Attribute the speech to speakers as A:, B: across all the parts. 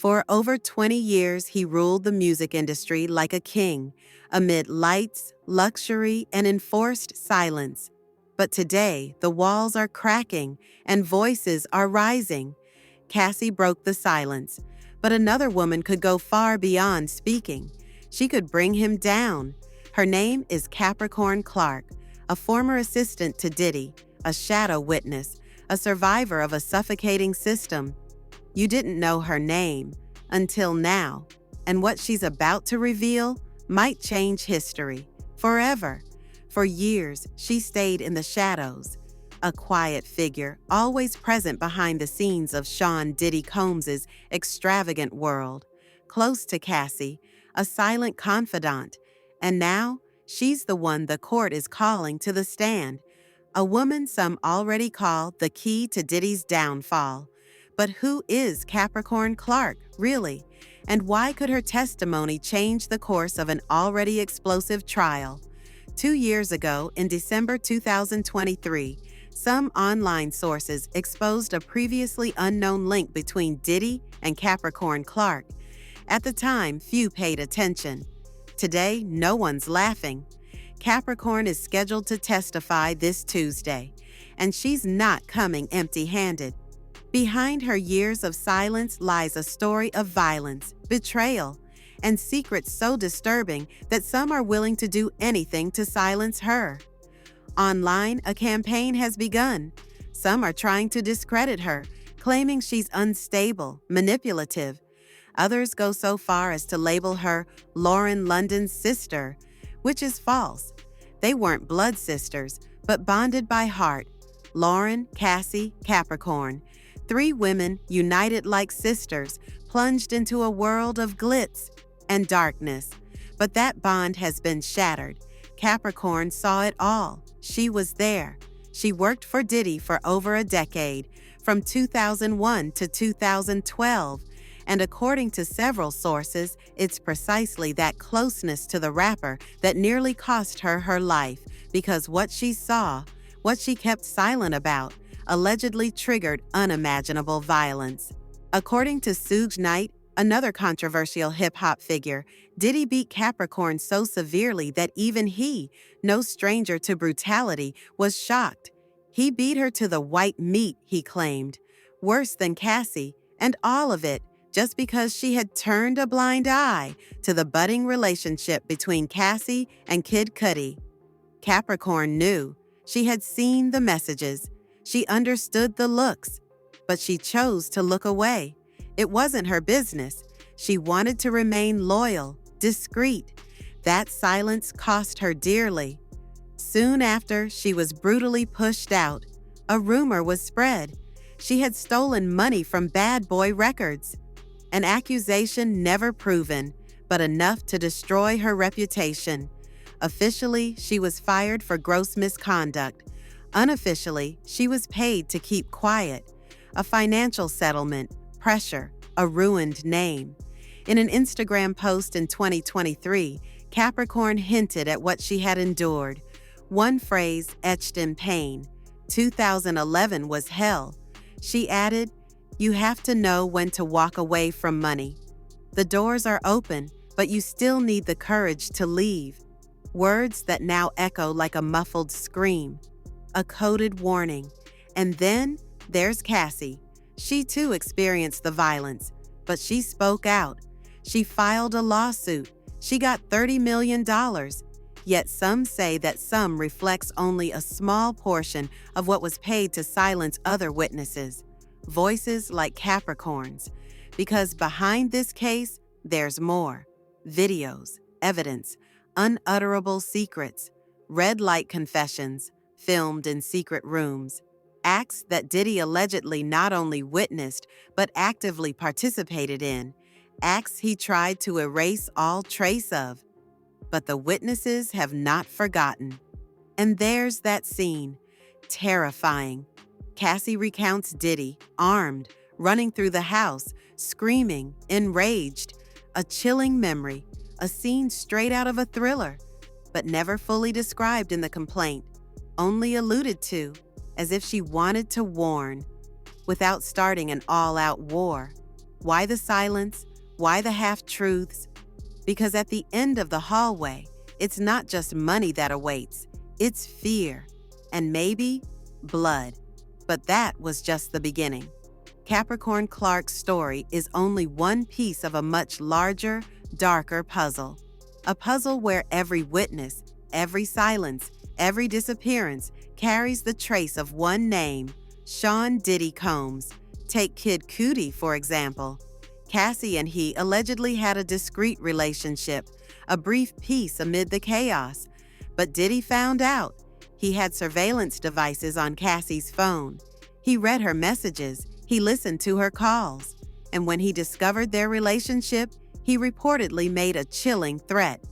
A: For over 20 years, he ruled the music industry like a king, amid lights, luxury, and enforced silence. But today, the walls are cracking and voices are rising. Cassie broke the silence, but another woman could go far beyond speaking. She could bring him down. Her name is Capricorn Clark, a former assistant to Diddy, a shadow witness, a survivor of a suffocating system. You didn't know her name until now, and what she's about to reveal might change history forever. For years, she stayed in the shadows, a quiet figure always present behind the scenes of Sean Diddy Combs's extravagant world, close to Cassie, a silent confidant, and now she's the one the court is calling to the stand, a woman some already call the key to Diddy's downfall. But who is Capricorn Clark, really? And why could her testimony change the course of an already explosive trial? 2 years ago, in December 2023, some online sources exposed a previously unknown link between Diddy and Capricorn Clark. At the time, few paid attention. Today, no one's laughing. Capricorn is scheduled to testify this Tuesday, and she's not coming empty-handed. Behind her years of silence lies a story of violence, betrayal, and secrets so disturbing that some are willing to do anything to silence her. Online, a campaign has begun. Some are trying to discredit her, claiming she's unstable, manipulative. Others go so far as to label her Lauren London's sister, which is false. They weren't blood sisters, but bonded by heart. Lauren, Cassie, Capricorn. 3 women united like sisters, plunged into a world of glitz and darkness. But that bond has been shattered. Capricorn saw it all. She was there. She worked for Diddy for over a decade, from 2001 to 2012. And according to several sources, it's precisely that closeness to the rapper that nearly cost her her life, because what she saw, what she kept silent about, allegedly triggered unimaginable violence. According to Suge Knight, another controversial hip-hop figure, Diddy beat Capricorn so severely that even he, no stranger to brutality, was shocked. He beat her to the white meat, he claimed. Worse than Cassie, and all of it just because she had turned a blind eye to the budding relationship between Cassie and Kid Cudi. Capricorn knew. She had seen the messages. She understood the looks, but she chose to look away. It wasn't her business. She wanted to remain loyal, discreet. That silence cost her dearly. Soon after, she was brutally pushed out. A rumor was spread. She had stolen money from Bad Boy Records. An accusation never proven, but enough to destroy her reputation. Officially, she was fired for gross misconduct. Unofficially, she was paid to keep quiet. A financial settlement, pressure, a ruined name. In an Instagram post in 2023, Capricorn hinted at what she had endured. One phrase etched in pain. 2011 was hell. She added, "You have to know when to walk away from money. The doors are open, but you still need the courage to leave." Words that now echo like a muffled scream. A coded warning. And then there's Cassie. She too experienced the violence, but she spoke out. She filed a lawsuit. She got $30 million. Yet some say that sum reflects only a small portion of what was paid to silence other witnesses, voices like Capricorn's. Because behind this case, there's more. Videos, evidence, unutterable secrets, red light confessions, filmed in secret rooms, acts that Diddy allegedly not only witnessed, but actively participated in, acts he tried to erase all trace of. But the witnesses have not forgotten. And there's that scene, terrifying. Cassie recounts Diddy, armed, running through the house, screaming, enraged. A chilling memory, a scene straight out of a thriller, but never fully described in the complaint, only alluded to, as if she wanted to warn, without starting an all-out war. Why the silence? Why the half-truths? Because at the end of the hallway, it's not just money that awaits, it's fear, and maybe blood. But that was just the beginning. Capricorn Clark's story is only one piece of a much larger, darker puzzle. A puzzle where every witness, every silence, every disappearance carries the trace of one name, Sean Diddy Combs. Take Kid Cudi, for example. Cassie and he allegedly had a discreet relationship, a brief peace amid the chaos. But Diddy found out. He had surveillance devices on Cassie's phone. He read her messages, he listened to her calls. And when he discovered their relationship, he reportedly made a chilling threat.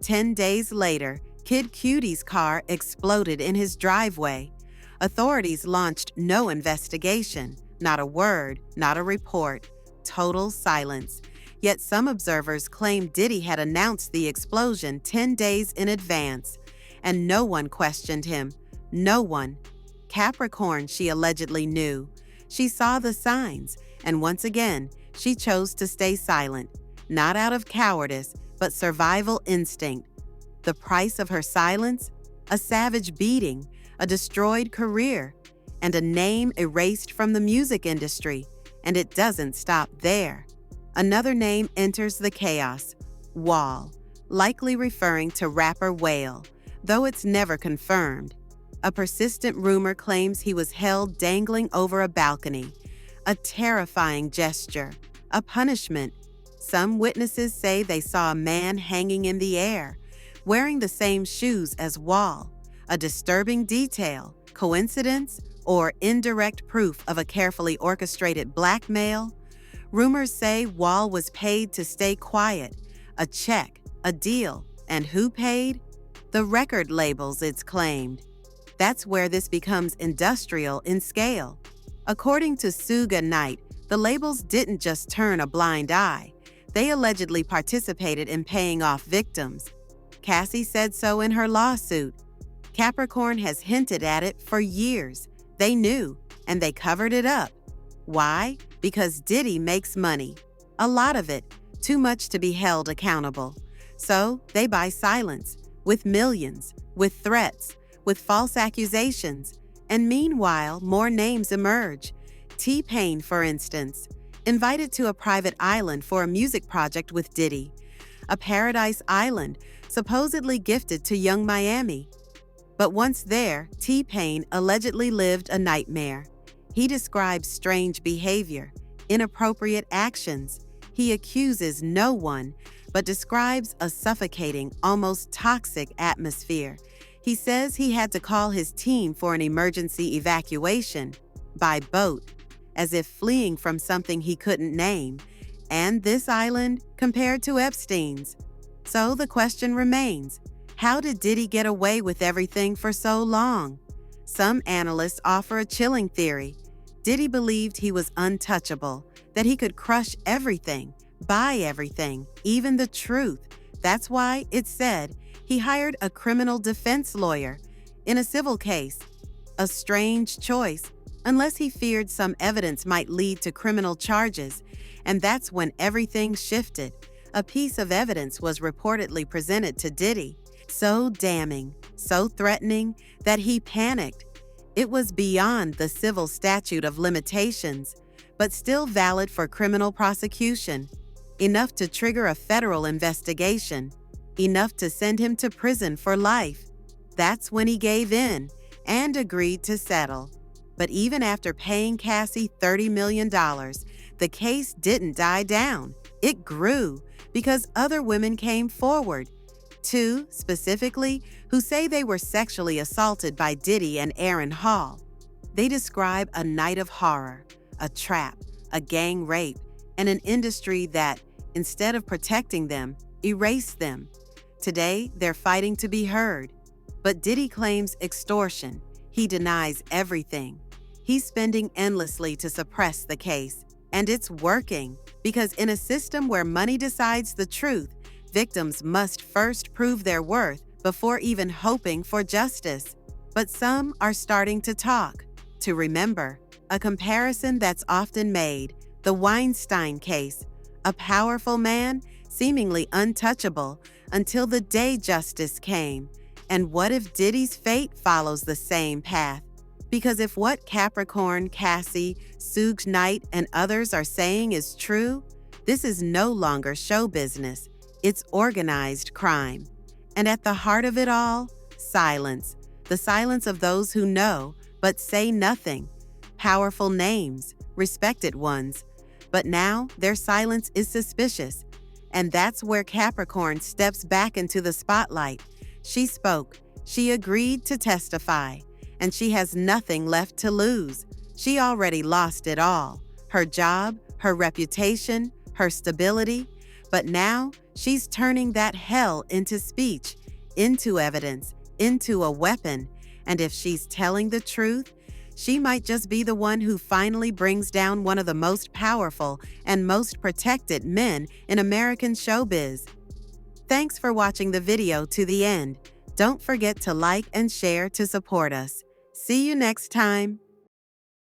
A: 10 days later, Kid Cudi's car exploded in his driveway. Authorities launched no investigation, not a word, not a report. Total silence. Yet some observers claim Diddy had announced the explosion 10 days in advance, and no one questioned him. No one. Capricorn, she allegedly knew. She saw the signs, and once again, she chose to stay silent, not out of cowardice, but survival instinct. The price of her silence? A savage beating, a destroyed career, and a name erased from the music industry. And it doesn't stop there. Another name enters the chaos, Wall, likely referring to rapper Whale, though it's never confirmed. A persistent rumor claims he was held dangling over a balcony, a terrifying gesture, a punishment. Some witnesses say they saw a man hanging in the air, wearing the same shoes as Wall, a disturbing detail, coincidence, or indirect proof of a carefully orchestrated blackmail. Rumors say Wall was paid to stay quiet, a check, a deal, and who paid? The record labels, it's claimed. That's where this becomes industrial in scale. According to Suge Knight, the labels didn't just turn a blind eye. They allegedly participated in paying off victims. Cassie said so in her lawsuit. Capricorn has hinted at it for years. They knew, and they covered it up. Why? Because Diddy makes money. A lot of it, too much to be held accountable. So they buy silence, with millions, with threats, with false accusations. And meanwhile, more names emerge. T-Pain, for instance, invited to a private island for a music project with Diddy. A paradise island, supposedly gifted to Young Miami. But once there, T-Pain allegedly lived a nightmare. He describes strange behavior, inappropriate actions. He accuses no one, but describes a suffocating, almost toxic atmosphere. He says he had to call his team for an emergency evacuation by boat, as if fleeing from something he couldn't name. And this island compared to Epstein's. So the question remains, how did Diddy get away with everything for so long? Some analysts offer a chilling theory. Diddy believed he was untouchable, that he could crush everything, buy everything, even the truth. That's why, it's said, he hired a criminal defense lawyer in a civil case. A strange choice, unless he feared some evidence might lead to criminal charges. And that's when everything shifted. A piece of evidence was reportedly presented to Diddy. So damning, so threatening, that he panicked. It was beyond the civil statute of limitations, but still valid for criminal prosecution, enough to trigger a federal investigation, enough to send him to prison for life. That's when he gave in and agreed to settle. But even after paying Cassie $30 million, the case didn't die down. It grew because other women came forward. Two, specifically, who say they were sexually assaulted by Diddy and Aaron Hall. They describe a night of horror, a trap, a gang rape, and an industry that, instead of protecting them, erased them. Today, they're fighting to be heard. But Diddy claims extortion. He denies everything. He's spending endlessly to suppress the case. And it's working, because in a system where money decides the truth, victims must first prove their worth before even hoping for justice. But some are starting to talk, to remember, a comparison that's often made, The Weinstein case, a powerful man, seemingly untouchable, until the day justice came. And what if Diddy's fate follows the same path? Because if what Capricorn, Cassie, Suge Knight, and others are saying is true, this is no longer show business. It's organized crime. And at the heart of it all, silence. The silence of those who know, but say nothing. Powerful names, respected ones. But now their silence is suspicious. And that's where Capricorn steps back into the spotlight. She spoke. She agreed to testify. And she has nothing left to lose. She already lost it all. Her job, her reputation, her stability. But now she's turning that hell into speech, into evidence, into a weapon. And if she's telling the truth, she might just be the one who finally brings down one of the most powerful and most protected men in American showbiz. Thanks for watching the video to the end. Don't forget to like and share to support us. See you next time.